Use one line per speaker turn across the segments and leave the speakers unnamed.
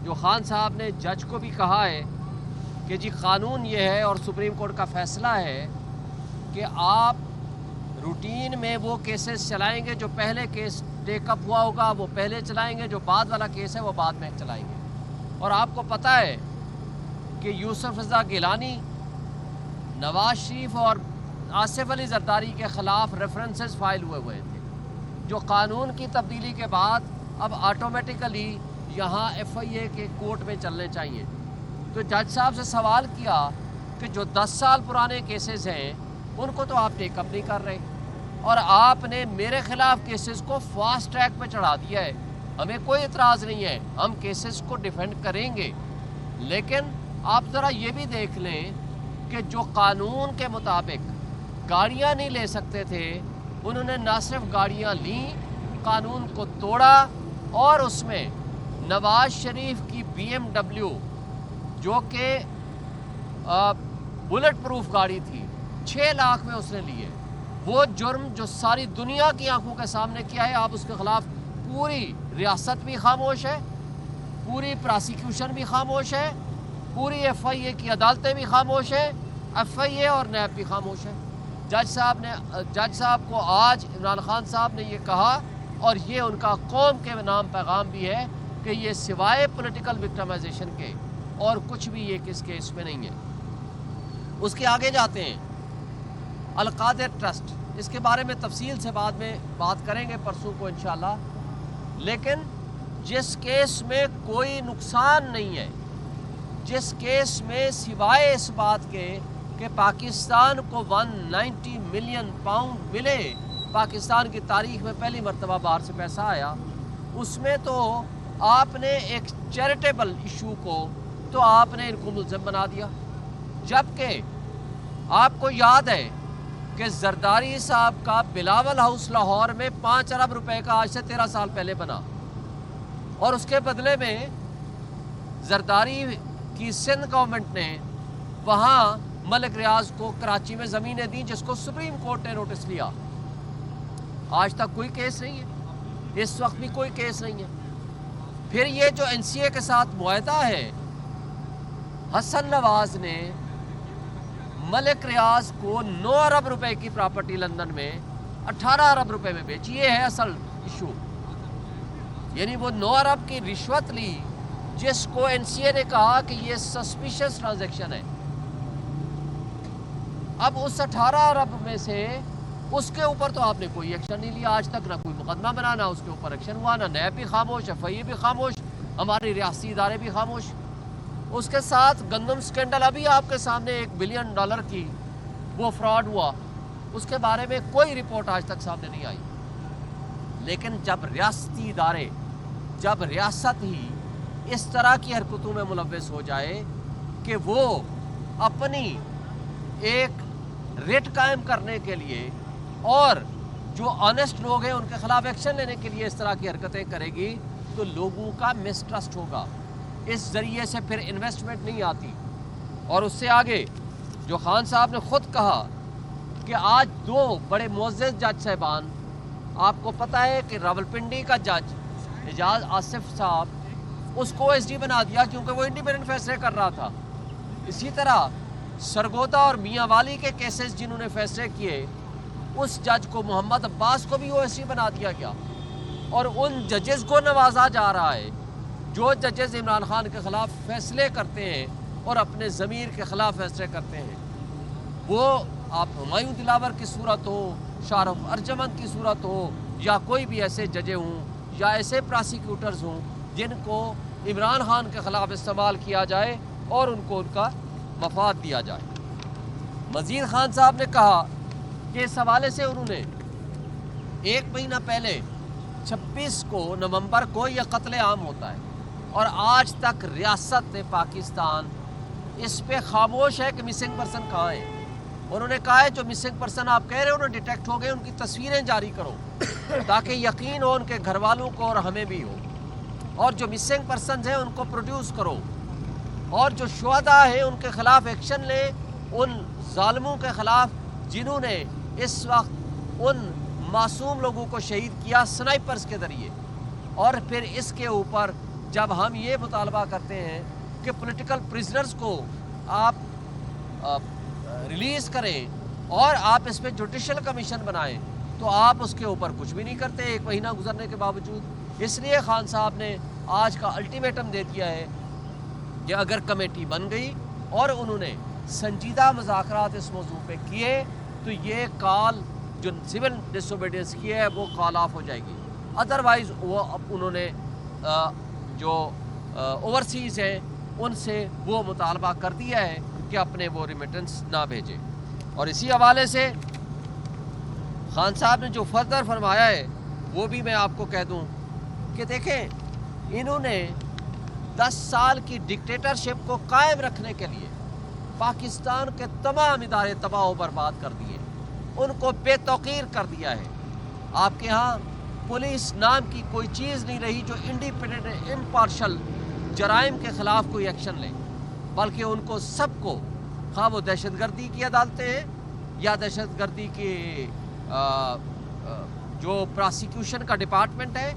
جو خان صاحب نے جج کو بھی کہا ہے کہ جی قانون یہ ہے اور سپریم کورٹ کا فیصلہ ہے کہ آپ روٹین میں وہ کیسز چلائیں گے، جو پہلے کیس ٹیک اپ ہوا ہوگا وہ پہلے چلائیں گے، جو بعد والا کیس ہے وہ بعد میں چلائیں گے۔ اور آپ کو پتہ ہے کہ یوسف رضا گیلانی، نواز شریف اور آصف علی زرداری کے خلاف ریفرنسز فائل ہوئے تھے، جو قانون کی تبدیلی کے بعد اب آٹومیٹیکلی یہاں ایف آئی اے کے کورٹ میں چلنے چاہیے۔ تو جج صاحب سے سوال کیا کہ جو 10 سال پرانے کیسز ہیں ان کو تو آپ ٹیک اپ نہیں کر رہے، اور آپ نے میرے خلاف کیسز کو فاسٹ ٹریک پہ چڑھا دیا ہے۔ ہمیں کوئی اعتراض نہیں ہے، ہم کیسز کو ڈیفینڈ کریں گے، لیکن آپ ذرا یہ بھی دیکھ لیں کہ جو قانون کے مطابق گاڑیاں نہیں لے سکتے تھے انہوں نے نہ صرف گاڑیاں لیں، قانون کو توڑا، اور اس میں نواز شریف کی BMW جو کہ بلٹ پروف گاڑی تھی 6 لاکھ میں اس نے لی ہے۔ وہ جرم جو ساری دنیا کی آنکھوں کے سامنے کیا ہے، آپ اس کے خلاف پوری ریاست بھی خاموش ہے، پوری پراسیکیوشن بھی خاموش ہے، پوری ایف آئی اے کی عدالتیں بھی خاموش ہیں، ایف آئی اے اور نیب بھی خاموش ہے۔ جج صاحب کو آج عمران خان صاحب نے یہ کہا، اور یہ ان کا قوم کے نام پیغام بھی ہے کہ یہ سوائے پولیٹیکل وکٹمائزیشن کے اور کچھ بھی یہ کس کیس میں نہیں ہے۔ اس کے آگے جاتے ہیں القادر ٹرسٹ، اس کے بارے میں تفصیل سے بعد میں بات کریں گے پرسوں کو انشاءاللہ، لیکن جس کیس میں کوئی نقصان نہیں ہے، جس کیس میں سوائے اس بات کے کہ پاکستان کو 190 ملین پاؤنڈ ملے، پاکستان کی تاریخ میں پہلی مرتبہ باہر سے پیسہ آیا، اس میں تو آپ نے ایک چیریٹیبل ایشو کو تو آپ نے ان کو ملزم بنا دیا، جبکہ آپ کو یاد ہے کہ زرداری صاحب کا بلاول ہاؤس لاہور میں 5 ارب روپے کا آج سے 13 سال پہلے بنا، اور اس کے بدلے میں زرداری کی سندھ گورنمنٹ نے وہاں ملک ریاض کو کراچی میں زمینیں دیں، جس کو سپریم کورٹ نے نوٹس لیا۔ آج تک کوئی کیس نہیں ہے، اس وقت بھی کوئی کیس نہیں ہے۔ پھر یہ جو این سی اے کے ساتھ معاہدہ ہے، حسن نواز نے ملک ریاض کو 9 ارب روپے کی پراپرٹی لندن میں 18 ارب روپے میں بیچی، یہ ہے اصل ایشو۔ یعنی وہ 9 ارب کی رشوت لی، جس کو این سی اے نے کہا کہ یہ سسپیشس ٹرانزیکشن ہے۔ اب اس 18 ارب میں سے اس کے اوپر تو آپ نے کوئی ایکشن نہیں لیا آج تک، نہ کوئی مقدمہ بنا، نہ اس کے اوپر ایکشن ہوا، نہ نیب بھی خاموش، ایف آئی اے بھی خاموش، ہماری ریاستی ادارے بھی خاموش۔ اس کے ساتھ گندم سکینڈل، ابھی آپ کے سامنے $1 بلین کی وہ فراڈ ہوا، اس کے بارے میں کوئی رپورٹ آج تک سامنے نہیں آئی۔ لیکن جب ریاستی ادارے، جب ریاست ہی اس طرح کی حرکتوں میں ملوث ہو جائے کہ وہ اپنی ایک ریٹ قائم کرنے کے لیے اور جو آنیسٹ لوگ ہیں ان کے خلاف ایکشن لینے کے لیے اس طرح کی حرکتیں کرے گی، تو لوگوں کا مسٹرسٹ ہوگا، اس ذریعے سے پھر انویسٹمنٹ نہیں آتی۔ اور اس سے آگے جو خان صاحب نے خود کہا کہ آج 2 بڑے معزز جج صاحبان، آپ کو پتہ ہے کہ راولپنڈی کا جج اعجاز آصف صاحب، اس کو ایس ڈی بنا دیا کیونکہ وہ انڈیپینڈنٹ فیصلے کر رہا تھا۔ اسی طرح سرگودا اور میاں والی کے کیسز جنہوں نے فیصلے کیے، اس جج کو محمد عباس کو بھی او ایس ڈی بنا دیا گیا، اور ان ججز کو نوازا جا رہا ہے جو ججز عمران خان کے خلاف فیصلے کرتے ہیں اور اپنے ضمیر کے خلاف فیصلے کرتے ہیں۔ وہ آپ ہمایوں دلاور کی صورت ہو، شاہ رخ ارجمند کی صورت ہو، یا کوئی بھی ایسے ججے ہوں یا ایسے پراسیکیوٹرز ہوں جن کو عمران خان کے خلاف استعمال کیا جائے اور ان کو ان کا مفاد دیا جائے۔ مزید خان صاحب نے کہا کہ اس حوالے سے انہوں نے 1 مہینہ پہلے 26 نومبر کو یہ قتل عام ہوتا ہے، اور آج تک ریاست پاکستان اس پہ خاموش ہے کہ مسنگ پرسن کہاں ہے۔ انہوں نے کہا ہے جو مسنگ پرسن آپ کہہ رہے ہیں انہوں نے ڈیٹیکٹ ہو گئے، ان کی تصویریں جاری کرو تاکہ یقین ہو ان کے گھر والوں کو اور ہمیں بھی ہو، اور جو مسنگ پرسنز ہیں ان کو پروڈیوس کرو، اور جو شہداء ہیں ان کے خلاف ایکشن لیں، ان ظالموں کے خلاف جنہوں نے اس وقت ان معصوم لوگوں کو شہید کیا سنائپرز کے ذریعے۔ اور پھر اس کے اوپر جب ہم یہ مطالبہ کرتے ہیں کہ پولیٹیکل پریزنرز کو آپ ریلیز کریں اور آپ اس پہ جوڈیشل کمیشن بنائیں، تو آپ اس کے اوپر کچھ بھی نہیں کرتے 1 مہینہ گزرنے کے باوجود۔ اس لیے خان صاحب نے آج کا الٹیمیٹم دے دیا ہے کہ اگر کمیٹی بن گئی اور انہوں نے سنجیدہ مذاکرات اس موضوع پہ کیے تو یہ کال جو سول ڈس اوبیڈینس کی ہے وہ کال آف ہو جائے گی، ادروائز وہ انہوں نے جو اوورسیز ہیں ان سے وہ مطالبہ کر دیا ہے کہ اپنے وہ ریمیٹنس نہ بھیجیں۔ اور اسی حوالے سے خان صاحب نے جو فردر فرمایا ہے وہ بھی میں آپ کو کہہ دوں کہ دیکھیں، انہوں نے 10 سال کی ڈکٹیٹرشپ کو قائم رکھنے کے لیے پاکستان کے تمام ادارے تباہ و برباد کر دیے، ان کو بے توقیر کر دیا ہے۔ آپ کے ہاں پولیس نام کی کوئی چیز نہیں رہی جو انڈیپینڈنٹ امپارشل جرائم کے خلاف کوئی ایکشن لے، بلکہ ان کو سب کو، خواہ وہ دہشت گردی کی عدالتیں ہیں یا دہشت گردی کی جو پراسیکیوشن کا ڈپارٹمنٹ ہے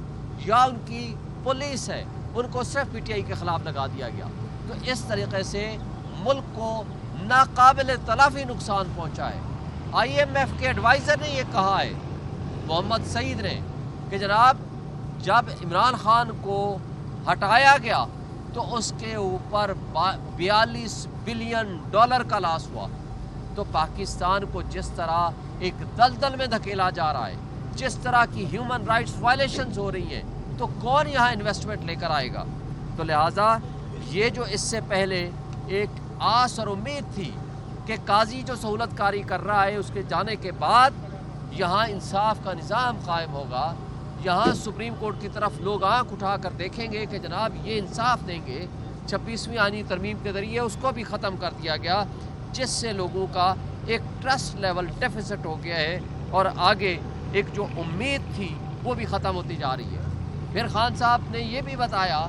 یا ان کی پولیس ہے، ان کو صرف پی ٹی آئی کے خلاف لگا دیا گیا۔ تو اس طریقے سے ملک کو ناقابل تلافی نقصان پہنچا ہے۔ آئی ایم ایف کے ایڈوائزر نے یہ کہا ہے، محمد سعید نے، کہ جناب جب عمران خان کو ہٹایا گیا تو اس کے اوپر 42 بلین ڈالر کا لاس ہوا۔ تو پاکستان کو جس طرح ایک دلدل میں دھکیلا جا رہا ہے، جس طرح کی ہیومن رائٹس وائلیشنز ہو رہی ہیں، تو کون یہاں انویسٹمنٹ لے کر آئے گا؟ تو لہٰذا یہ جو اس سے پہلے ایک آس اور امید تھی کہ قاضی جو سہولت کاری کر رہا ہے اس کے جانے کے بعد یہاں انصاف کا نظام قائم ہوگا، یہاں سپریم کورٹ کی طرف لوگ آنکھ اٹھا کر دیکھیں گے کہ جناب یہ انصاف دیں گے، 26ویں آئینی ترمیم کے ذریعے اس کو بھی ختم کر دیا گیا، جس سے لوگوں کا ایک ٹرسٹ لیول ڈیفیسٹ ہو گیا ہے اور آگے ایک جو امید تھی وہ بھی ختم ہوتی جا رہی ہے۔ پھر خان صاحب نے یہ بھی بتایا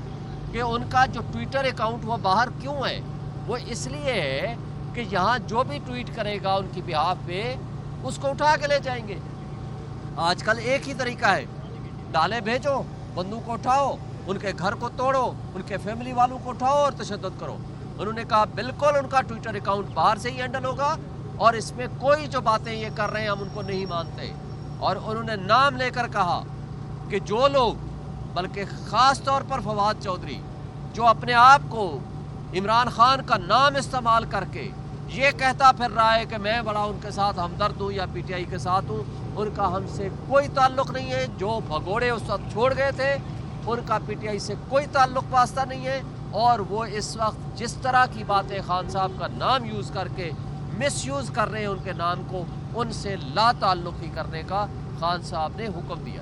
کہ ان کا جو ٹویٹر اکاؤنٹ وہ باہر کیوں ہے، وہ اس لیے ہے کہ یہاں جو بھی ٹویٹ کرے گا ان کی بہاف پہ اس کو اٹھا کے لے جائیں گے۔ آج کل ایک ہی طریقہ ہے، ڈالے بھیجو، بندوق کو اٹھاؤ، ان کے گھر کو توڑو، ان کے فیملی والوں کو اٹھاؤ اور تشدد کرو۔ انہوں نے کہا بالکل ان کا ٹویٹر اکاؤنٹ باہر سے ہی ہینڈل ہوگا اور اس میں کوئی جو باتیں یہ کر رہے ہیں ہم ان کو نہیں مانتے۔ اور انہوں نے نام لے کر کہا کہ جو لوگ، بلکہ خاص طور پر فواد چودھری، جو اپنے آپ کو عمران خان کا نام استعمال کر کے یہ کہتا پھر رہا ہے کہ میں بڑا ان کے ساتھ ہمدرد ہوں یا پی ٹی آئی کے ساتھ ہوں، ان کا ہم سے کوئی تعلق نہیں ہے۔ جو بھگوڑے اس وقت چھوڑ گئے تھے ان کا پی ٹی آئی سے کوئی تعلق واسطہ نہیں ہے، اور وہ اس وقت جس طرح کی باتیں خان صاحب کا نام یوز کر کے مس یوز کر رہے ہیں ان کے نام کو، ان سے لا تعلق ہی کرنے کا خان صاحب نے حکم دیا۔